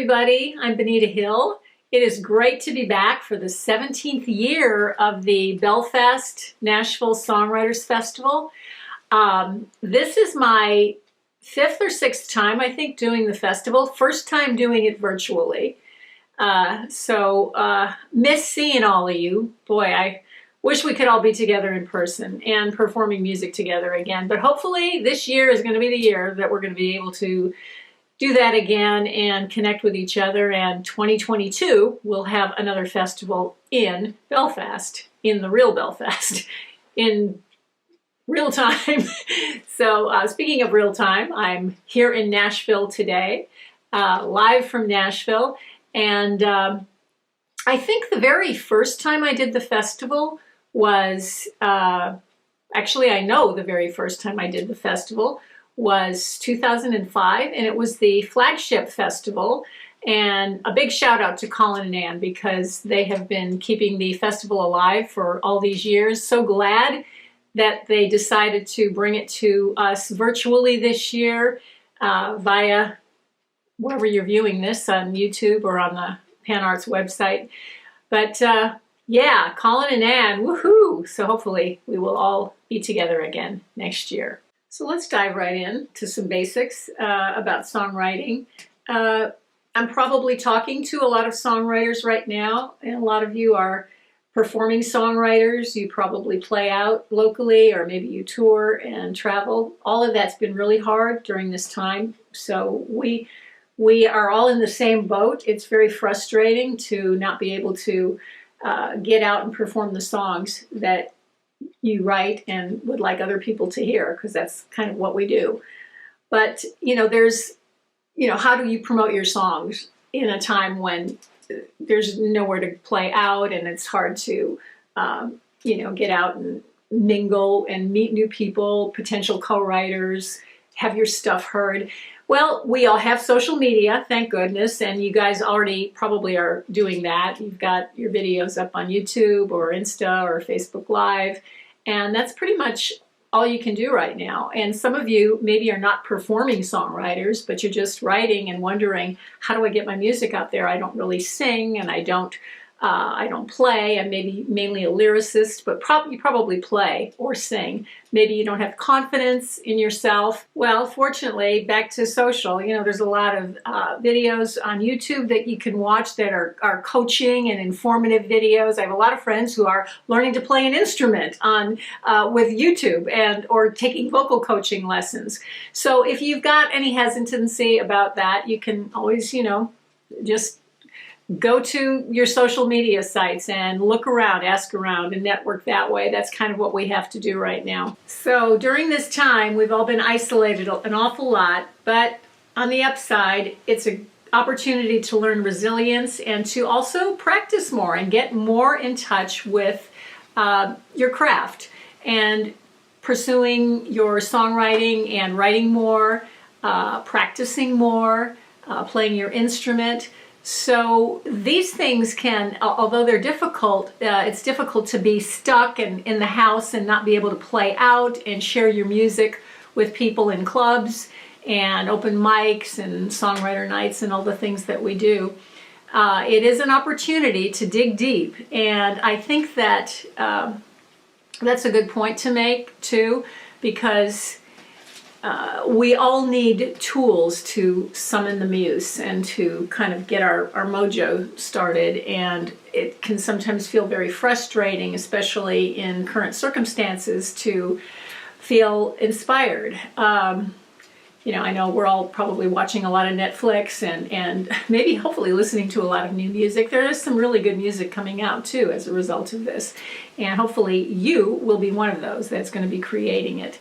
everybody. I'm Benita Hill. It is great to be back for the 17th year of the Belfast Nashville Songwriters Festival. This is my 5th or 6th time, I think, doing the festival. First time doing it virtually. Miss seeing all of you. Boy, I wish we could all be together in person and performing music together again. But hopefully this year is going to be the year that we're going to be able to do that again and connect with each other. And 2022, we'll have another festival in Belfast, in the real Belfast, in real time. Speaking of real time, I'm here in Nashville today, live from Nashville. And I think the very first time I did the festival was, actually I know the very first time I did the festival was 2005, and it was the flagship festival. And a big shout out to Colin and Ann, because they have been keeping the festival alive for all these years. So glad that they decided to bring it to us virtually this year via wherever you're viewing this, on YouTube or on the Panarts website. But yeah, Colin and Ann, woohoo! So hopefully we will all be together again next year. So let's dive right in to some basics about songwriting. I'm probably talking to a lot of songwriters right now, and a lot of you are performing songwriters. You probably play out locally, or maybe you tour and travel. All of that's been really hard during this time. So we are all in the same boat. It's very frustrating to not be able to get out and perform the songs that you write and would like other people to hear, because that's kind of what we do. But, there's, how do you promote your songs in a time when there's nowhere to play out, and it's hard to, get out and mingle and meet new people, potential co-writers, have your stuff heard. Well, we all have social media, thank goodness, and you guys already probably are doing that. You've got your videos up on YouTube or Insta or Facebook Live, and that's pretty much all you can do right now. And some of you maybe are not performing songwriters, but you're just writing and wondering, how do I get my music out there? I don't really sing, and I don't play. I'm maybe mainly a lyricist, but you probably play or sing. Maybe you don't have confidence in yourself. Well, fortunately, back to social, there's a lot of videos on YouTube that you can watch that are coaching and informative videos. I have a lot of friends who are learning to play an instrument on with YouTube or taking vocal coaching lessons. So if you've got any hesitancy about that, you can always, just go to your social media sites and look around, ask around, and network that way. That's kind of what we have to do right now. So during this time, we've all been isolated an awful lot, but on the upside, it's an opportunity to learn resilience and to also practice more and get more in touch with your craft and pursuing your songwriting and writing more, practicing more, playing your instrument. So these things can, although they're difficult, it's difficult to be stuck in the house and not be able to play out and share your music with people in clubs and open mics and songwriter nights and all the things that we do. It is an opportunity to dig deep, and I think that that's a good point to make too, because we all need tools to summon the muse and to kind of get our mojo started, and it can sometimes feel very frustrating, especially in current circumstances, to feel inspired. I know we're all probably watching a lot of Netflix and maybe hopefully listening to a lot of new music. There is some really good music coming out too as a result of this, and hopefully you will be one of those that's going to be creating it.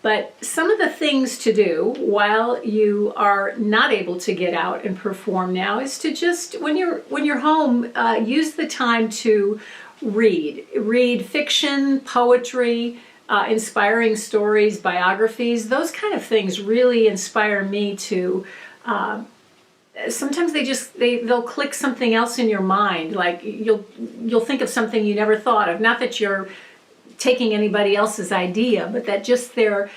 But some of the things to do while you are not able to get out and perform now is to just, when you're home, use the time to read fiction, poetry, inspiring stories, biographies. Those kind of things really inspire me to. Sometimes they'll click something else in your mind, like you'll think of something you never thought of. Not that you're taking anybody else's idea, but that just their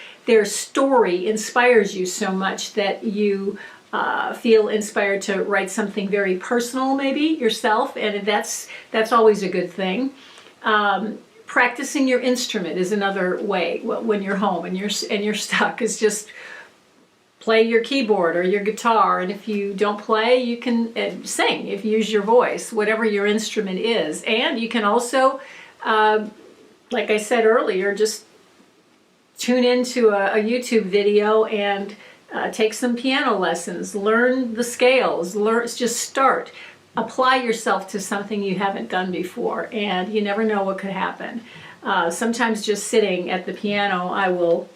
story inspires you so much that you feel inspired to write something very personal, maybe yourself, and that's always a good thing. Practicing your instrument is another way. When you're home and you're stuck, is just play your keyboard or your guitar, and if you don't play, you can sing. If you use your voice, whatever your instrument is, and you can also, like I said earlier, just tune into a YouTube video and take some piano lessons, learn the scales, just start. Apply yourself to something you haven't done before, and you never know what could happen. Sometimes just sitting at the piano, I will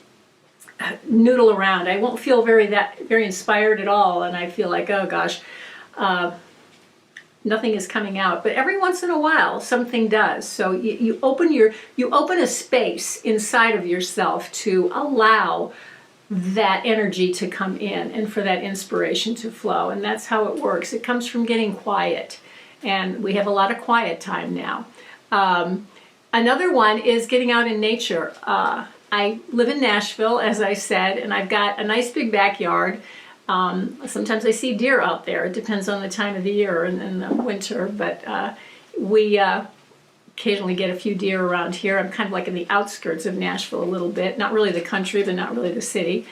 noodle around. I won't feel very inspired at all, and I feel like, oh gosh, nothing is coming out. But every once in a while, something does. So you open a space inside of yourself to allow that energy to come in and for that inspiration to flow. And that's how it works. It comes from getting quiet. And we have a lot of quiet time now. Another one is getting out in nature. I live in Nashville, as I said, and I've got a nice big backyard. Sometimes I see deer out there. It depends on the time of the year and in the winter, but we occasionally get a few deer around here. I'm kind of like in the outskirts of Nashville a little bit, not really the country, but not really the city.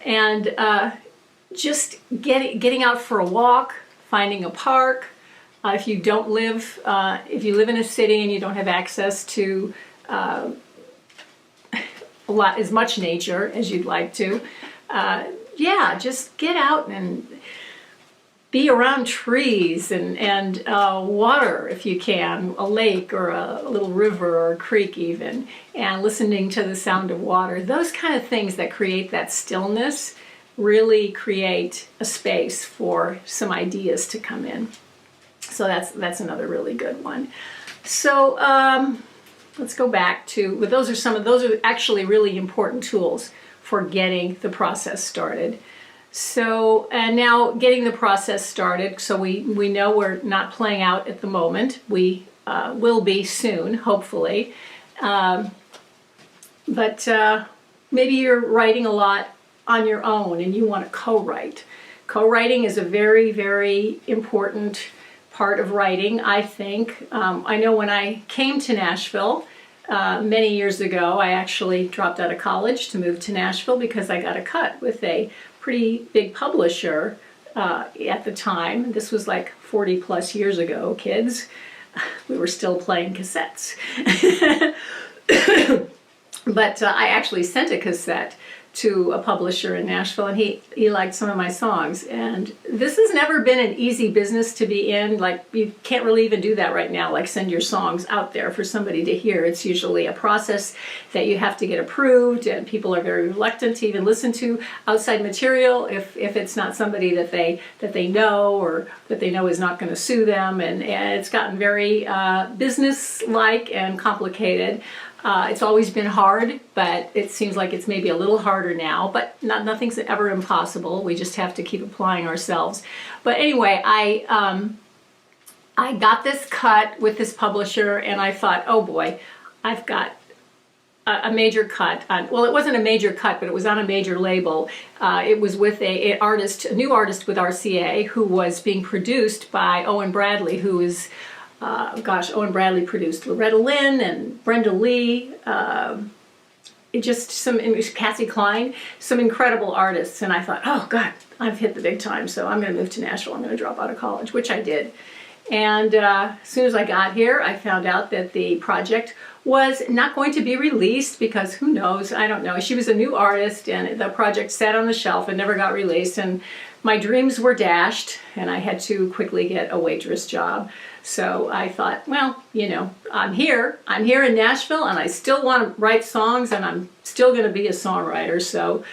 And just getting out for a walk, finding a park. If you live in a city and you don't have access to as much nature as you'd like to, yeah, just get out and be around trees and water if you can, a lake or a little river or a creek even, and listening to the sound of water. Those kind of things that create that stillness really create a space for some ideas to come in. So that's another really good one. So let's go back to, but those are actually really important tools for getting the process started. So, and now getting the process started, so we know we're not playing out at the moment. We will be soon, hopefully. But maybe you're writing a lot on your own and you want to co-write. Co-writing is a very, very important part of writing, I think. I know when I came to Nashville many years ago, I actually dropped out of college to move to Nashville because I got a cut with a pretty big publisher at the time. This was like 40 plus years ago, kids. We were still playing cassettes. But I actually sent a cassette to a publisher in Nashville, and he liked some of my songs. And this has never been an easy business to be in. Like, you can't really even do that right now, like send your songs out there for somebody to hear. It's usually a process that you have to get approved, and people are very reluctant to even listen to outside material if it's not somebody that they know, or that they know is not going to sue them. And it's gotten very business-like and complicated. It's always been hard, but it seems like it's maybe a little harder now, but nothing's ever impossible. We just have to keep applying ourselves. But anyway, I got this cut with this publisher, and I thought, oh boy, I've got a major cut on, well, it wasn't a major cut, but it was on a major label. It was with a new artist with RCA, who was being produced by Owen Bradley, who is Owen Bradley produced Loretta Lynn and Brenda Lee, Cassie Klein, some incredible artists. And I thought, oh God, I've hit the big time, so I'm going to move to Nashville. I'm going to drop out of college, which I did. And as soon as I got here, I found out that the project was not going to be released because who knows, I don't know. She was a new artist, and the project sat on the shelf and never got released. And my dreams were dashed, and I had to quickly get a waitress job. So I thought, well, you know, I'm here in Nashville, and I still want to write songs, and I'm still going to be a songwriter. So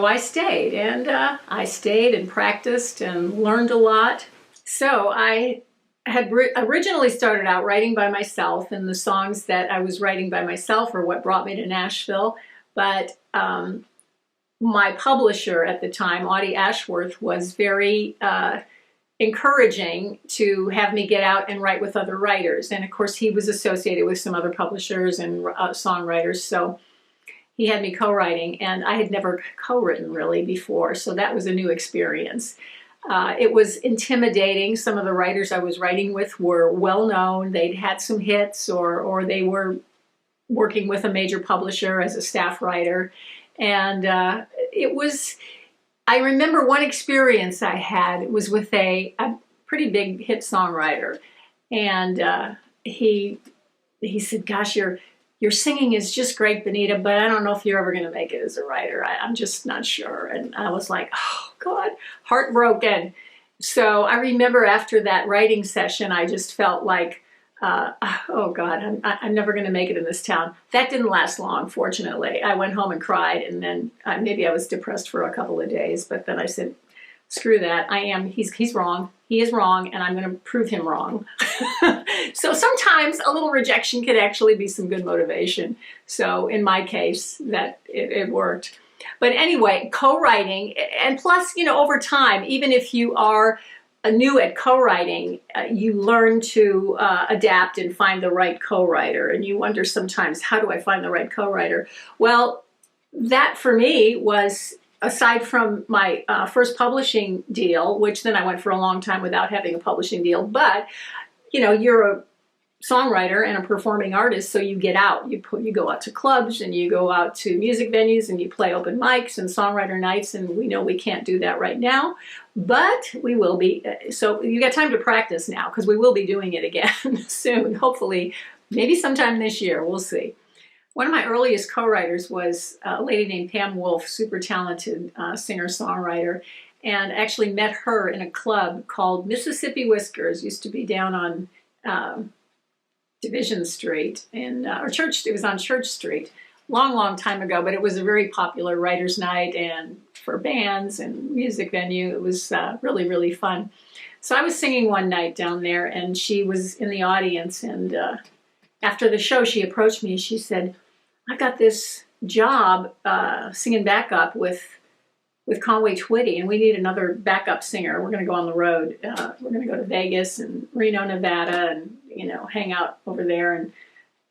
I stayed, and I stayed and practiced and learned a lot. So I had originally started out writing by myself, and the songs that I was writing by myself are what brought me to Nashville. But my publisher at the time, Audie Ashworth, was very encouraging to have me get out and write with other writers. And of course, he was associated with some other publishers and songwriters, so he had me co-writing, and I had never co-written really before, so that was a new experience. It was intimidating. Some of the writers I was writing with were well known. They'd had some hits, or they were working with a major publisher as a staff writer. And it was, I remember one experience I had. It was with a pretty big hit songwriter. And he said, gosh, your singing is just great, Benita, but I don't know if you're ever going to make it as a writer. I'm just not sure. And I was like, oh, God, heartbroken. So I remember after that writing session, I just felt like, oh, God, I'm never going to make it in this town. That didn't last long, fortunately. I went home and cried, and then maybe I was depressed for a couple of days. But then I said, screw that. He's wrong. He is wrong, and I'm going to prove him wrong. So sometimes a little rejection could actually be some good motivation. So in my case, that it worked. But anyway, co-writing, and plus, over time, even if you are new at co-writing, you learn to adapt and find the right co-writer. And you wonder sometimes, how do I find the right co-writer? Well, that for me was, aside from my first publishing deal, which then I went for a long time without having a publishing deal, but you're a songwriter and a performing artist, so you get out. You go out to clubs, and you go out to music venues, and you play open mics and songwriter nights, and we know we can't do that right now, but we will be. So you got time to practice now, because we will be doing it again soon, hopefully, maybe sometime this year. We'll see. One of my earliest co-writers was a lady named Pam Wolf, super talented singer-songwriter, and actually met her in a club called Mississippi Whiskers. Used to be down on Division Street, or Church. It was on Church Street, long time ago, but it was a very popular writers' night and for bands and music venue. It was really fun. So I was singing one night down there, and she was in the audience, and after the show, she approached me. She said, "I've got this job singing backup with Conway Twitty, and we need another backup singer. We're going to go on the road. We're going to go to Vegas and Reno, Nevada, and hang out over there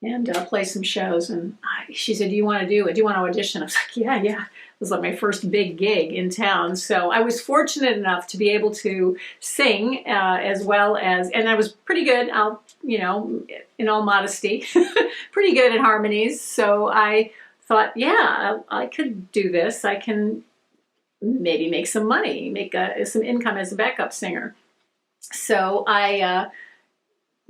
and play some shows." And she said, "Do you want to do it? Do you want to audition?" I was like, "Yeah." It was like my first big gig in town. So I was fortunate enough to be able to sing as well as, and I was pretty good. In all modesty, pretty good at harmonies. So I thought, yeah, I could do this. I can maybe make some money, make some income as a backup singer. So I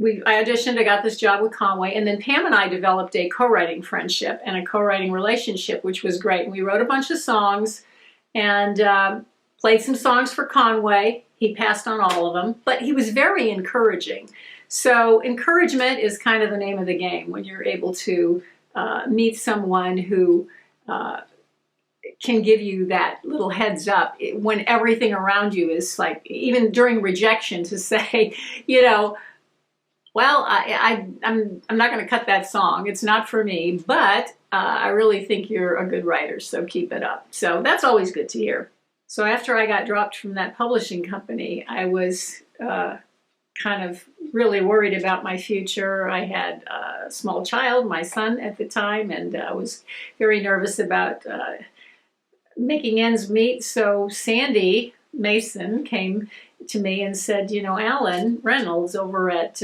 auditioned. I got this job with Conway, and then Pam and I developed a co-writing friendship and a co-writing relationship, which was great. We wrote a bunch of songs and played some songs for Conway. He passed on all of them, but he was very encouraging. So encouragement is kind of the name of the game when you're able to meet someone who can give you that little heads up when everything around you is like, even during rejection, to say, well, I'm not going to cut that song. It's not for me, but I really think you're a good writer, so keep it up. So that's always good to hear. So after I got dropped from that publishing company, I was kind of really worried about my future. I had a small child, my son at the time, and I was very nervous about making ends meet. So Sandy Mason came to me and said, Alan Reynolds over at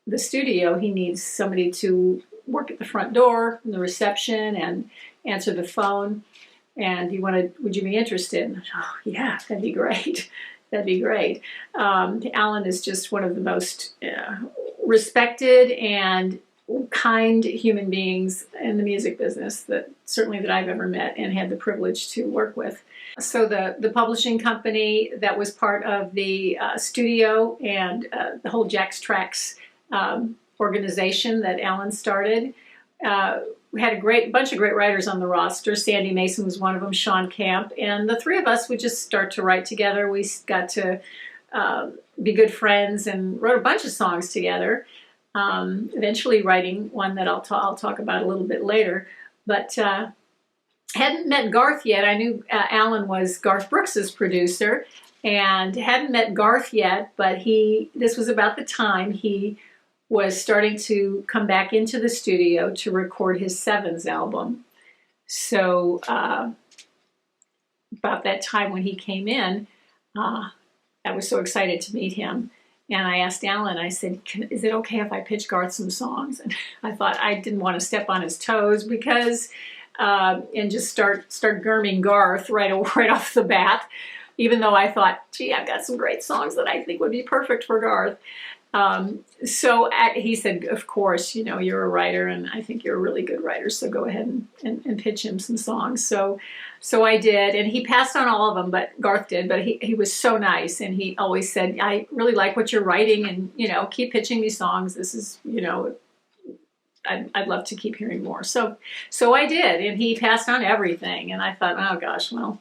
the studio, he needs somebody to work at the front door, in the reception, and answer the phone. And would you be interested? And I thought, oh, yeah, that'd be great. That'd be great. Alan is just one of the most respected and kind human beings in the music business that I've ever met and had the privilege to work with. So the publishing company that was part of the studio and the whole Jack's Tracks organization that Alan started, we had a bunch of great writers on the roster. Sandy Mason was one of them, Sean Camp, and the three of us would just start to write together. We got to be good friends and wrote a bunch of songs together, eventually writing one that I'll talk about a little bit later. But hadn't met Garth yet. I knew Alan was Garth Brooks's producer, and hadn't met Garth yet, but this was about the time he was starting to come back into the studio to record his Sevens album. So about that time when he came in, I was so excited to meet him. And I asked Alan, I said, is it okay if I pitch Garth some songs? And I thought I didn't want to step on his toes because, and just start gurming Garth right off the bat, even though I thought, gee, I've got some great songs that I think would be perfect for Garth. He said, of course, you know, you're a writer and I think you're a really good writer, so go ahead and pitch him some songs. So I did, and he passed on all of them, but Garth did, but he was so nice, and he always said, I really like what you're writing, and, you know, keep pitching me songs. This is, you know, I'd love to keep hearing more. So I did, and he passed on everything, and I thought, oh gosh, well,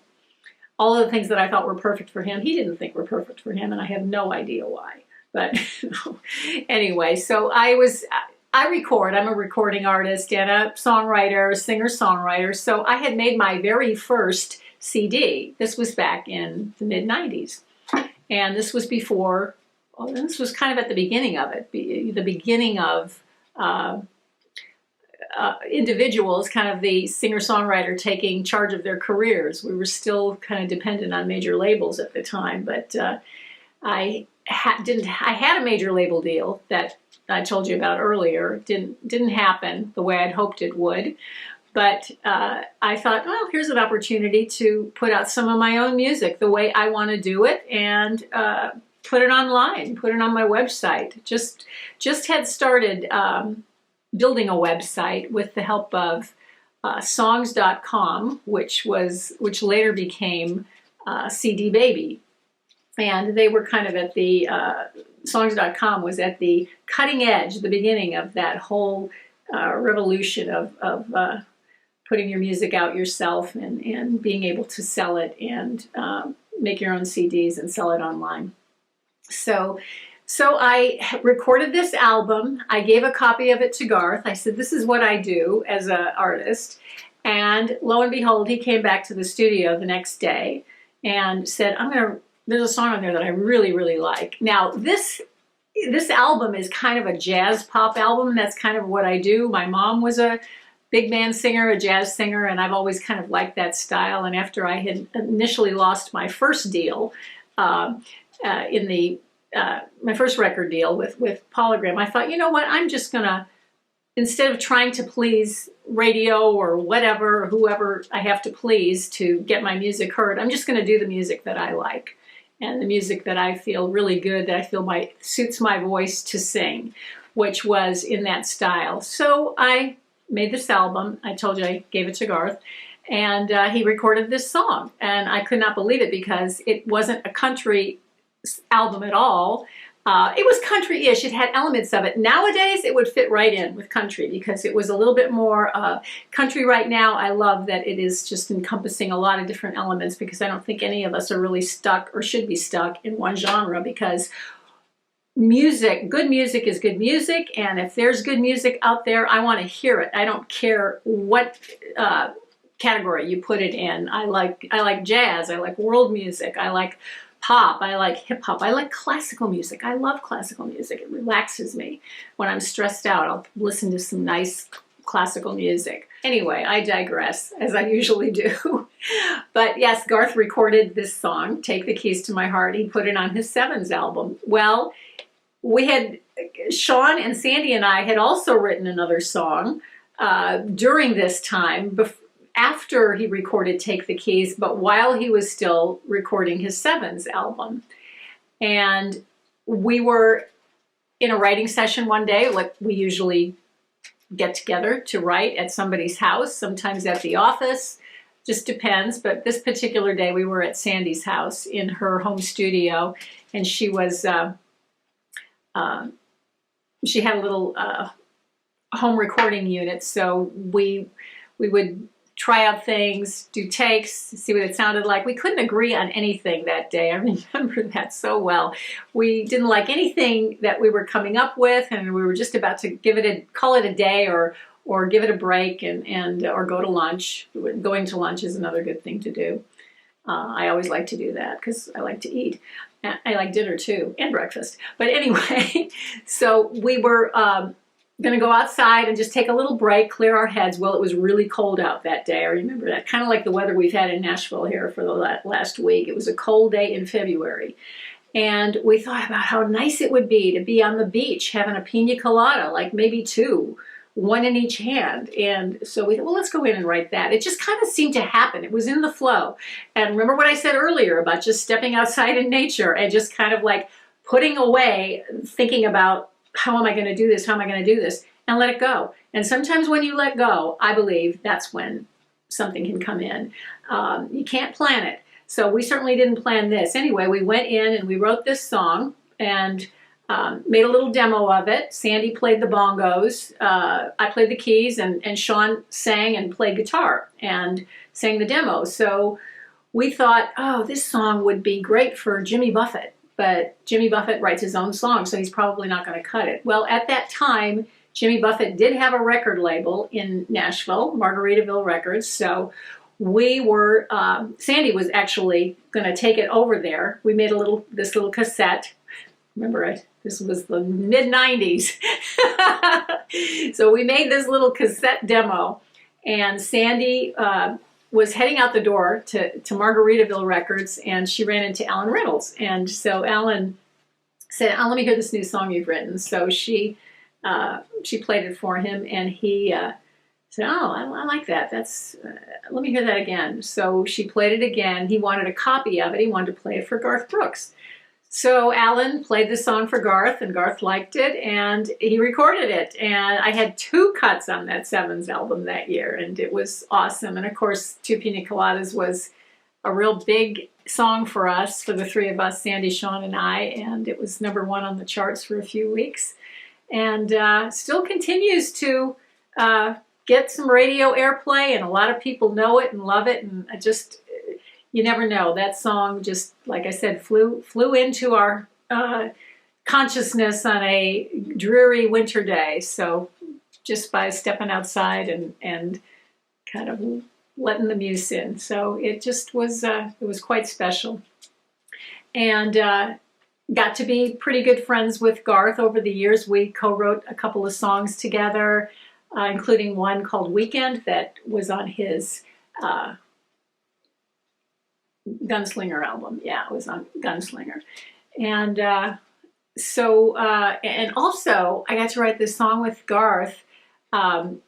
all of the things that I thought were perfect for him, he didn't think were perfect for him, and I have no idea why. But anyway, so I record. I'm a recording artist and a songwriter, singer-songwriter. So I had made my very first CD. This was back in the mid-90s. And this was before, well, this was kind of at the beginning of it, the beginning of individuals, kind of the singer-songwriter taking charge of their careers. We were still kind of dependent on major labels at the time, but I had a major label deal that I told you about earlier. Didn't happen the way I'd hoped it would, but I thought, well, here's an opportunity to put out some of my own music the way I want to do it, and put it online, put it on my website. Just had started building a website with the help of songs.com, which later became CD Baby. And they were kind of at the, songs.com was at the cutting edge, the beginning of that whole revolution of putting your music out yourself and being able to sell it and make your own CDs and sell it online. So I recorded this album. I gave a copy of it to Garth. I said, this is what I do as an artist. And lo and behold, he came back to the studio the next day and said, there's a song on there that I really, really like. Now, this album is kind of a jazz pop album. That's kind of what I do. My mom was a big band singer, a jazz singer, and I've always kind of liked that style. And after I had initially lost my first deal, my first record deal with Polygram, I thought, you know what, I'm just gonna, instead of trying to please radio or whatever, whoever I have to please to get my music heard, I'm just gonna do the music that I like. And the music that I feel really good, that I feel suits my voice to sing, which was in that style. So I made this album. I told you I gave it to Garth, and he recorded this song. And I could not believe it because it wasn't a country album at all. It was country-ish. It had elements of it. Nowadays, it would fit right in with country because it was a little bit more country right now. I love that it is just encompassing a lot of different elements because I don't think any of us are really stuck or should be stuck in one genre because good music is good music, and if there's good music out there, I want to hear it. I don't care what category you put it in. I like jazz. I like world music. I like pop, I like hip hop, I like classical music. I love classical music. It relaxes me. When I'm stressed out, I'll listen to some nice classical music. Anyway, I digress, as I usually do. But yes, Garth recorded this song, Take the Keys to My Heart. He put it on his Sevens album. Well, Sean and Sandy and I had also written another song during this time, after he recorded Take the Keys, but while he was still recording his Sevens album. And we were in a writing session one day, like we usually get together to write at somebody's house, sometimes at the office, just depends. But this particular day we were at Sandy's house in her home studio, and she was, she had a little home recording unit, so we would try out things, do takes, see what it sounded like. We couldn't agree on anything that day. I remember that so well. We didn't like anything that we were coming up with, and we were just about to call it a day or give it a break or go to lunch. Going to lunch is another good thing to do. I always like to do that because I like to eat. I like dinner too, and breakfast. But anyway, so we were going to go outside and just take a little break, clear our heads. Well, it was really cold out that day. I remember that. Kind of like the weather we've had in Nashville here for the last week. It was a cold day in February. And we thought about how nice it would be to be on the beach having a pina colada, like maybe two, one in each hand. And so we thought, well, let's go in and write that. It just kind of seemed to happen. It was in the flow. And remember what I said earlier about just stepping outside in nature and just kind of like putting away, thinking about how am I going to do this? How am I going to do this? And let it go. And sometimes when you let go, I believe that's when something can come in. You can't plan it. So we certainly didn't plan this. Anyway, we went in and we wrote this song and made a little demo of it. Sandy played the bongos. I played the keys, and Sean sang and played guitar and sang the demo. So we thought, oh, this song would be great for Jimmy Buffett. But Jimmy Buffett writes his own song, so he's probably not going to cut it. Well, at that time, Jimmy Buffett did have a record label in Nashville, Margaritaville Records. So we were, Sandy was actually going to take it over there. We made this little cassette. Remember, this was the mid-90s. So we made this little cassette demo, and Sandy was heading out the door to Margaritaville Records, and she ran into Alan Reynolds. And so Alan said, oh, let me hear this new song you've written. So she played it for him, and he said, oh, I like that. Let me hear that again. So she played it again. He wanted a copy of it. He wanted to play it for Garth Brooks. So Alan played the song for Garth, and Garth liked it, and he recorded it. And I had 2 cuts on that Sevens album that year, and it was awesome. And of course, Two Pina Coladas was a real big song for us, for the 3 of us, Sandy, Sean, and I, and it was #1 on the charts for a few weeks. And still continues to get some radio airplay, and a lot of people know it and love it, and you never know. That song just, like I said, flew into our consciousness on a dreary winter day. So just by stepping outside and kind of letting the muse in. So it just was, it was quite special. And got to be pretty good friends with Garth over the years. We co-wrote a couple of songs together, including one called Weekend that was on his Gunslinger album. Yeah, it was on Gunslinger. And and also I got to write this song with Garth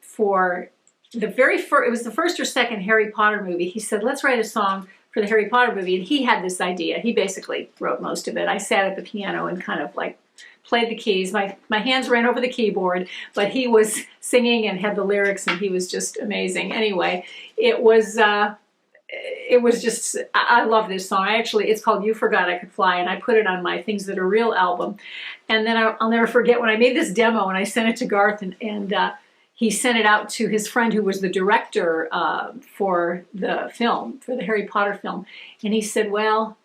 for the very first, it was the first or second Harry Potter movie. He said, let's write a song for the Harry Potter movie. And he had this idea. He basically wrote most of it. I sat at the piano and kind of like played the keys. My hands ran over the keyboard, but he was singing and had the lyrics, and he was just amazing. Anyway, it was just, I love this song. It's called You Forgot I Could Fly, and I put it on my Things That Are Real album. And then I'll never forget when I made this demo and I sent it to Garth, and he sent it out to his friend who was the director for the film, for the Harry Potter film. And he said, well,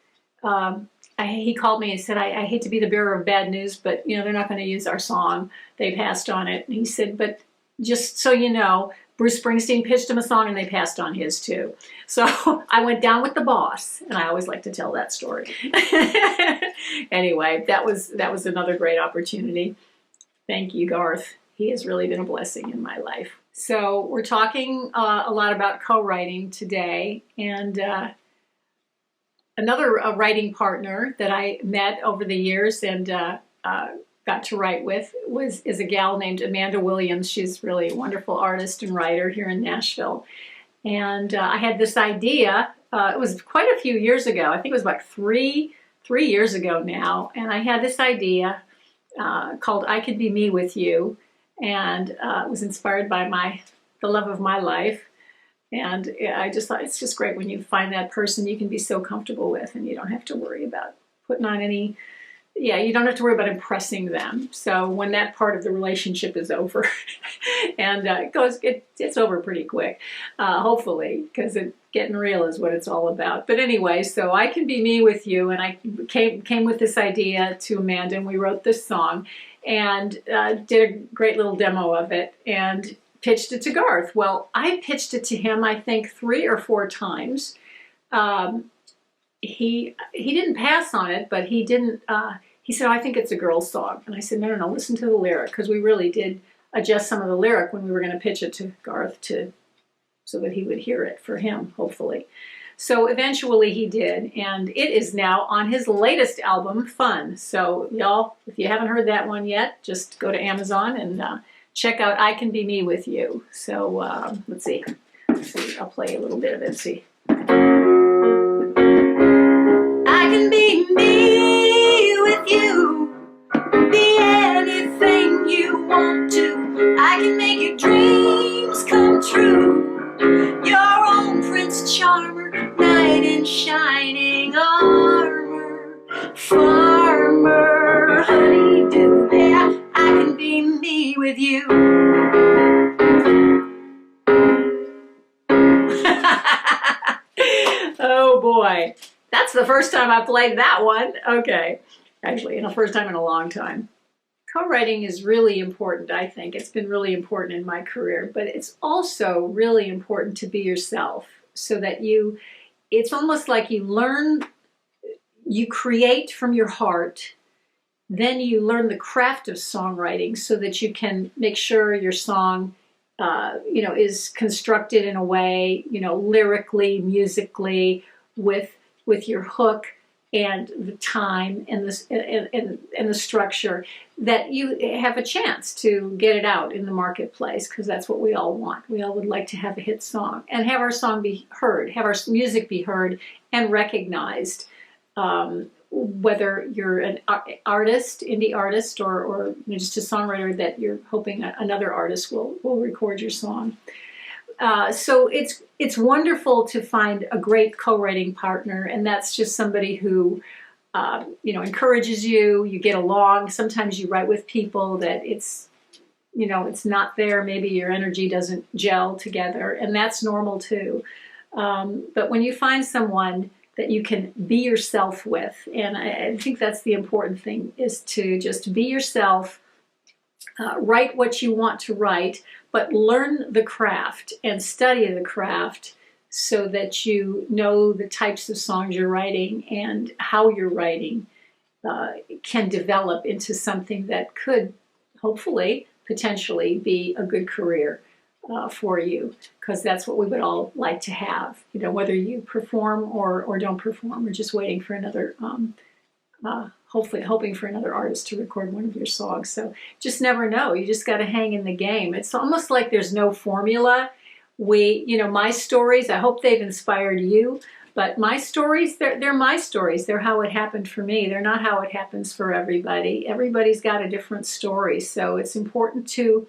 he called me and said, I hate to be the bearer of bad news, but they're not going to use our song. They passed on it. And he said, but just so you know, Bruce Springsteen pitched him a song and they passed on his too. So I went down with the boss, and I always like to tell that story. Anyway, that was another great opportunity. Thank you, Garth. He has really been a blessing in my life. So we're talking a lot about co-writing today, and another writing partner that I met over the years and got to write with is a gal named Amanda Williams. She's really a wonderful artist and writer here in Nashville. And I had this idea, it was quite a few years ago. I think it was about three years ago now. And I had this idea called I Could Be Me With You. And it was inspired by the love of my life. And I just thought it's just great when you find that person you can be so comfortable with, and you don't have to worry about putting on you don't have to worry about impressing them. So when that part of the relationship is over, and it's over pretty quick, hopefully, because getting real is what it's all about. But anyway, so I Can Be Me With You, and I came with this idea to Amanda, and we wrote this song, and did a great little demo of it, and pitched it to Garth. Well, I pitched it to him, I think, 3 or 4 times. He didn't pass on it, but he didn't. He said, I think it's a girl's song. And I said, no, listen to the lyric, because we really did adjust some of the lyric when we were going to pitch it to Garth so that he would hear it for him, hopefully. So eventually he did, and it is now on his latest album, Fun. So y'all, if you haven't heard that one yet, just go to Amazon and check out I Can Be Me With You. So let's see. I'll play a little bit of it. See. I can be me with you. Be anything you want to. I can make your dreams come true. Your own Prince Charmer, knight in shining armor. Farmer, honeydew, yeah, I can be me with you. Oh boy, that's the first time I played that one. Okay, actually, the first time in a long time. Co-writing is really important, I think. It's been really important in my career, but it's also really important to be yourself so that it's almost like you learn, you create from your heart, then you learn the craft of songwriting so that you can make sure your song is constructed in a way, lyrically, musically, with your hook and the time and the structure, that you have a chance to get it out in the marketplace, because that's what we all want. We all would like to have a hit song and have our song be heard, have our music be heard and recognized. Whether you're an artist, indie artist, or just a songwriter that you're hoping another artist will record your song. So it's wonderful to find a great co-writing partner, and that's just somebody who encourages you. You get along. Sometimes you write with people that it's not there. Maybe your energy doesn't gel together, and that's normal too. But when you find someone that you can be yourself with, and I think that's the important thing, is to just be yourself, write what you want to write, but learn the craft and study the craft so that you know the types of songs you're writing and how you're writing can develop into something that could hopefully, potentially be a good career for you, because that's what we would all like to have. Whether you perform or don't perform, we're just waiting for another, hoping for another artist to record one of your songs. So just never know. You just got to hang in the game. It's almost like there's no formula. My stories, I hope they've inspired you, but my stories, they're my stories. They're how it happened for me. They're not how it happens for everybody. Everybody's got a different story. So it's important to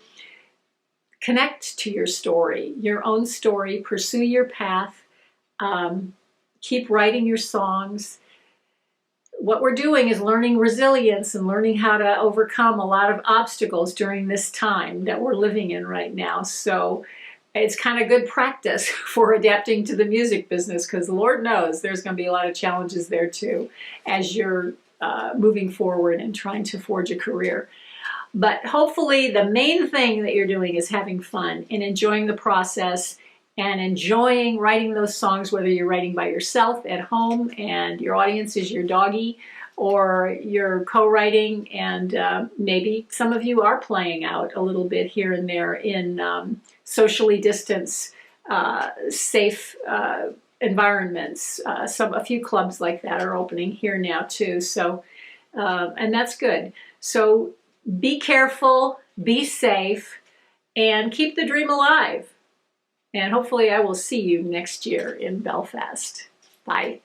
connect to your story, your own story, pursue your path, keep writing your songs. What we're doing is learning resilience and learning how to overcome a lot of obstacles during this time that we're living in right now. So it's kind of good practice for adapting to the music business, because Lord knows there's going to be a lot of challenges there too as you're moving forward and trying to forge a career. But hopefully the main thing that you're doing is having fun and enjoying the process and enjoying writing those songs, whether you're writing by yourself at home and your audience is your doggy, or you're co-writing and maybe some of you are playing out a little bit here and there in socially distanced, safe environments. A few clubs like that are opening here now too. So, and that's good. So be careful, be safe, and keep the dream alive. And hopefully I will see you next year in Belfast. Bye.